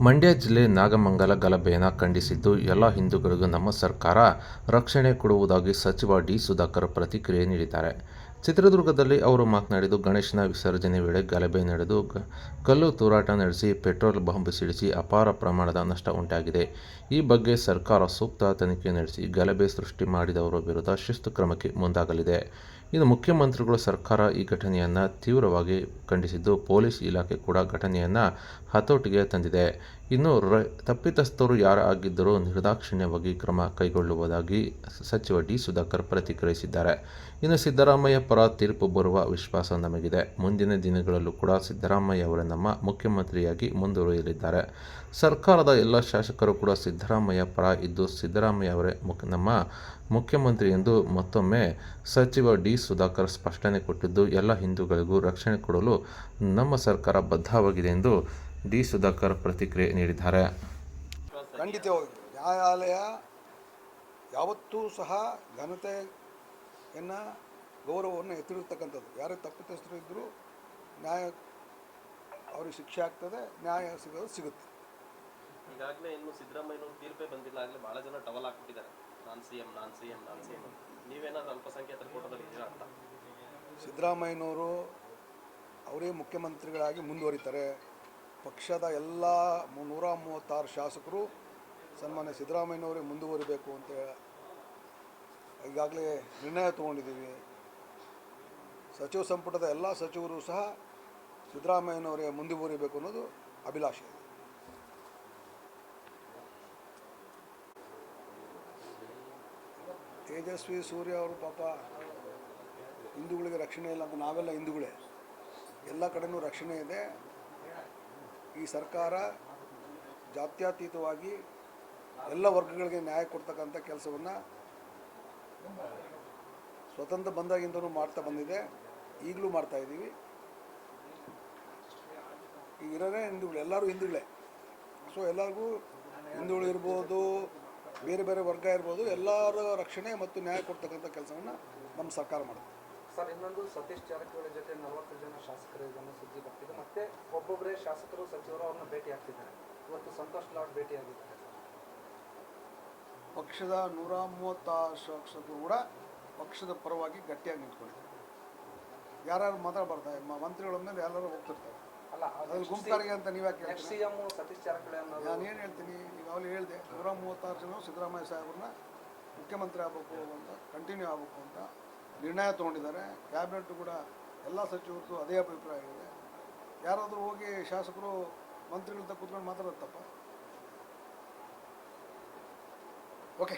ಮಂಡ್ಯ ಜಿಲ್ಲೆ ನಾಗಮಂಗಲ ಗಲಭೆಯನ್ನು ಖಂಡಿಸಿದ್ದು ಎಲ್ಲ ಹಿಂದೂಗಳಿಗೂ ನಮ್ಮ ಸರ್ಕಾರ ರಕ್ಷಣೆ ಕೊಡುವುದಾಗಿ ಸಚಿವ ಡಿ. ಸುಧಾಕರ್ ಪ್ರತಿಕ್ರಿಯೆ ನೀಡಿದ್ದಾರೆ. ಚಿತ್ರದುರ್ಗದಲ್ಲಿ ಅವರು ಮಾತನಾಡಿದ್ದು, ಗಣೇಶನ ವಿಸರ್ಜನೆ ವೇಳೆ ಗಲಭೆ ನಡೆದು ಕಲ್ಲು ತೂರಾಟ ನಡೆಸಿ ಪೆಟ್ರೋಲ್ ಬಾಂಬ್ ಸಿಡಿಸಿ ಅಪಾರ ಪ್ರಮಾಣದ ನಷ್ಟ ಉಂಟಾಗಿದೆ. ಈ ಬಗ್ಗೆ ಸರ್ಕಾರ ಸೂಕ್ತ ತನಿಖೆ ನಡೆಸಿ ಗಲಭೆ ಸೃಷ್ಟಿ ಮಾಡಿದವರ ವಿರುದ್ಧ ಶಿಸ್ತು ಕ್ರಮಕ್ಕೆ ಮುಂದಾಗಲಿದೆ. ಇನ್ನು ಮುಖ್ಯಮಂತ್ರಿಗಳು ಸರ್ಕಾರ ಈ ಘಟನೆಯನ್ನು ತೀವ್ರವಾಗಿ ಖಂಡಿಸಿದ್ದು, ಪೊಲೀಸ್ ಇಲಾಖೆ ಕೂಡ ಘಟನೆಯನ್ನು ಹತೋಟಿಗೆ ತಂದಿದೆ. ಇನ್ನು ತಪ್ಪಿತಸ್ಥರು ಯಾರೇ ಆಗಿದ್ದರೂ ನಿರ್ದಾಕ್ಷಿಣ್ಯವಾಗಿ ಕ್ರಮ ಕೈಗೊಳ್ಳುವುದಾಗಿ ಸಚಿವ ಡಿ. ಸುಧಾಕರ್ ಪ್ರತಿಕ್ರಿಯಿಸಿದ್ದಾರೆ. ಇನ್ನು ಸಿದ್ದರಾಮಯ್ಯ ಪರ ತೀರ್ಪು ಬರುವ ವಿಶ್ವಾಸ ನಮಗಿದೆ. ಮುಂದಿನ ದಿನಗಳಲ್ಲೂ ಕೂಡ ಸಿದ್ದರಾಮಯ್ಯ ಅವರೇ ನಮ್ಮ ಮುಖ್ಯಮಂತ್ರಿಯಾಗಿ ಮುಂದುವರಿಯಲಿದ್ದಾರೆ. ಸರ್ಕಾರದ ಎಲ್ಲ ಶಾಸಕರು ಕೂಡ ಸಿದ್ದರಾಮಯ್ಯ ಪರ ಇದ್ದು, ಸಿದ್ದರಾಮಯ್ಯ ಅವರೇ ನಮ್ಮ ಮುಖ್ಯಮಂತ್ರಿ ಎಂದು ಮತ್ತೊಮ್ಮೆ ಸಚಿವ ಡಿ. ಸುಧಾಕರ್ ಸ್ಪಷ್ಟನೆ ಕೊಟ್ಟಿದ್ದು, ಎಲ್ಲ ಹಿಂದೂಗಳಿಗೂ ರಕ್ಷಣೆ ಕೊಡಲು ನಮ್ಮ ಸರ್ಕಾರ ಬದ್ಧವಾಗಿದೆ ಎಂದು ಡಿ. ಸುಧಾಕರ್ ಪ್ರತಿಕ್ರಿಯೆ ನೀಡಿದ್ದಾರೆ. ಖಂಡಿತವಾಗಿ ನ್ಯಾಯಾಲಯ ಯಾವತ್ತೂ ಸಹ ಘನತೆಯನ್ನು ಗೌರವವನ್ನು ಎತ್ತಿರ್ತಕ್ಕಂಥದ್ದು. ಯಾರೇ ತಪ್ಪಿತಸ್ಥರು ಇದ್ದರೂ ನ್ಯಾಯ ಅವ್ರಿಗೆ ಶಿಕ್ಷೆ ಆಗ್ತದೆ, ನ್ಯಾಯ ಸಿಗುತ್ತೆ. ಈಗಾಗಲೇ ಇನ್ನು ಸಿದ್ದರಾಮಯ್ಯನವರು ತೀರ್ಪೇ ಬಂದಿಲ್ಲ. ಆಗಲೇ ಭಾಳ ಜನ ಟವಲ್ ಹಾಕ್ಬಿಟ್ಟಿದ್ದಾರೆ, ನಾನು ಸಿ ಎಂ ನೀವೇನಾದ್ರೂ ಅಲ್ಪಸಂಖ್ಯಾತರ ಕೂಟದಲ್ಲಿ ಇದ್ದೀರಾ ಅಂತ. ಸಿದ್ದರಾಮಯ್ಯನವರು ಅವರೇ ಮುಖ್ಯಮಂತ್ರಿಗಳಾಗಿ ಮುಂದುವರಿತಾರೆ. ಪಕ್ಷದ ಎಲ್ಲ 136 ಶಾಸಕರು ಸನ್ಮಾನ್ಯ ಸಿದ್ದರಾಮಯ್ಯನವರೇ ಮುಂದುವರಿಬೇಕು ಅಂತ ಈಗಾಗಲೇ ನಿರ್ಣಯ ತೊಗೊಂಡಿದ್ದೀವಿ. ಸಚಿವ ಸಂಪುಟದ ಎಲ್ಲ ಸಚಿವರು ಸಹ ಸಿದ್ದರಾಮಯ್ಯನವರೇ ಮುಂದುವರಿಬೇಕು ಅನ್ನೋದು ಅಭಿಲಾಷೆ ಇದೆ. ತೇಜಸ್ವಿ ಸೂರ್ಯ ಅವರು ಪಾಪ ಹಿಂದೂಗಳಿಗೆ ರಕ್ಷಣೆ ಇಲ್ಲ ಅಂತ, ನಾವೆಲ್ಲ ಹಿಂದೂಗಳೇ, ಎಲ್ಲ ಕಡೆಯೂ ರಕ್ಷಣೆ ಇದೆ. ಈ ಸರ್ಕಾರ ಜಾತ್ಯತೀತವಾಗಿ ಎಲ್ಲ ವರ್ಗಗಳಿಗೆ ನ್ಯಾಯ ಕೊಡ್ತಕ್ಕಂಥ ಕೆಲಸವನ್ನು ಸ್ವತಂತ್ರ ಬಂದಾಗಿಂದಲೂ ಮಾಡ್ತಾ ಬಂದಿದೆ, ಈಗಲೂ ಮಾಡ್ತಾಯಿದ್ದೀವಿ. ಈಗ ಇರೋದೇ ಹಿಂದೂಗಳು, ಎಲ್ಲರೂ ಹಿಂದೂಗಳೇ. ಸೊ ಎಲ್ಲರಿಗೂ ಹಿಂದೂಗಳು ಇರ್ಬೋದು, ಬೇರೆ ಬೇರೆ ವರ್ಗ ಇರ್ಬೋದು, ಎಲ್ಲರ ರಕ್ಷಣೆ ಮತ್ತು ನ್ಯಾಯ ಕೊಡ್ತಕ್ಕಂಥ ಕೆಲಸವನ್ನು ನಮ್ಮ ಸರ್ಕಾರ ಮಾಡುತ್ತೆ. ಸರ್, ಇನ್ನೊಂದು ಸತೀಶ್ ಜಾರಕಿಹೊಳಿ ಜೊತೆ 40 ಜನ ಶಾಸಕರು ಇದನ್ನು ಸುದ್ದಿ ಬರ್ತಿದೆ. ಮತ್ತೆ ಒಬ್ಬೊಬ್ಬರೇ ಶಾಸಕರು ಸಚಿವರು ಅವ್ರನ್ನ ಭೇಟಿ ಆಗ್ತಿದ್ದಾರೆ. ಇವತ್ತು ಸಂತೋಷ್ ಲಾಡ್ ಭೇಟಿಯಾಗಿದ್ದಾರೆ. ಪಕ್ಷದ 136 ಶಾಸಕರು ಕೂಡ ಪಕ್ಷದ ಪರವಾಗಿ ಗಟ್ಟಿಯಾಗಿ ನಿಂತ್ಕೊಂಡಿದ್ದಾರೆ. ಯಾರು ಮಾತಾಡಬಾರ್ದು, ಮಂತ್ರಿಗಳ ಮೇಲೆ ಎಲ್ಲರೂ ಹೋಗ್ತಿರ್ತಾರೆ. ಅಲ್ಲ, ಅದ್ರಲ್ಲಿ ಗುಂಪಾರಿಗೆ ಅಂತ ನೀವ್ಯಾಕೆ ಹೇಳ್ತೀರಿ? ಸಿಎಂ ಸತೀಶ್ ಜಾರಕಿಹೊಳಿ ಅನ್ನೋದು ನಾನು ಏನು ಹೇಳ್ತೀನಿ, ಈಗಾಗಲೇ ಹೇಳಿದೆ, 136 ಜನ ಸಿದ್ದರಾಮಯ್ಯ ಸಾಹೇಬ್ರನ್ನ ಮುಖ್ಯಮಂತ್ರಿ ಆಗಬೇಕು ಅಂತ, ಕಂಟಿನ್ಯೂ ಆಗಬೇಕು ಅಂತ ನಿರ್ಣಯ ತೊಗೊಂಡಿದ್ದಾರೆ. ಕ್ಯಾಬಿನೆಟ್ ಕೂಡ ಎಲ್ಲ ಸಚಿವರದ್ದು ಅದೇ ಅಭಿಪ್ರಾಯ ಇದೆ. ಯಾರಾದರೂ ಹೋಗಿ ಶಾಸಕರು ಮಂತ್ರಿಗಳಂತ ಕೂತ್ಕೊಂಡು ಮಾತಾಡೋದು ತಪ್ಪ? ಓಕೆ.